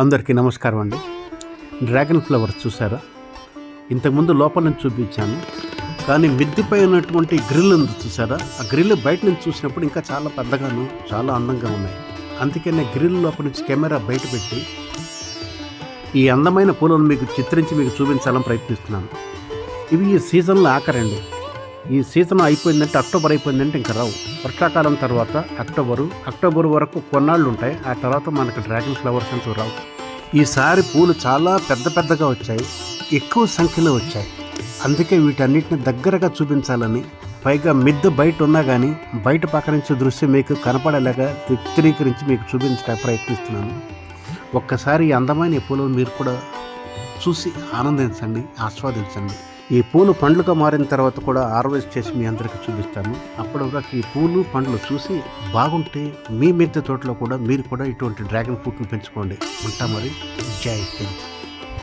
అందరికీ నమస్కారం అండి. డ్రాగన్ ఫ్లవర్ చూసారా? ఇంతకుముందు లోపల నుంచి చూపించాను, కానీ మిద్దిపై ఉన్నటువంటి గ్రిల్ ఉంది చూసారా? ఆ గ్రిల్ బయట నుంచి చూసినప్పుడు ఇంకా చాలా పెద్దగాను చాలా అందంగా ఉన్నాయి. అందుకే నేను గ్రిల్ లోపల నుంచి కెమెరా బయట పెట్టి ఈ అందమైన పూలను మీకు చిత్రించి మీకు చూపించాలని ప్రయత్నిస్తున్నాను. ఇవి ఈ సీజన్లో ఆఖరండి. ఈ సీజన్ అయిపోయిందంటే అక్టోబర్ అయిపోయిందంటే ఇంకా రావు. వర్షాకాలం తర్వాత అక్టోబర్ వరకు కొన్నాళ్ళు ఉంటాయి. ఆ తర్వాత మనకు డ్రాగన్ ఫ్లవర్స్ అంటూ రావు. ఈసారి పూలు చాలా పెద్దగా వచ్చాయి, ఎక్కువ సంఖ్యలో వచ్చాయి. అందుకే వీటన్నిటిని దగ్గరగా చూపించాలని, పైగా మిద్దె బయట ఉన్నా కానీ బయట పక్క నుంచి దృశ్యం మీకు కనపడేలాగా చిత్రీకరించి మీకు చూపించడానికి ప్రయత్నిస్తున్నాను. ఒక్కసారి ఈ అందమైన పూలను మీరు కూడా చూసి ఆనందించండి, ఆస్వాదించండి. ఈ పూలు పండ్లుగా మారిన తర్వాత కూడా హార్వెస్ట్ చేసి మీ అందరికీ చూపిస్తాను. అప్పటి వరకు ఈ పూలు పండ్లు చూసి బాగుంటే మీ మిద్దె తోటలో కూడా మీరు కూడా ఇటువంటి డ్రాగన్ ఫ్రూట్ను పెంచుకోండి. ఉంటా మరి. జై హింద్.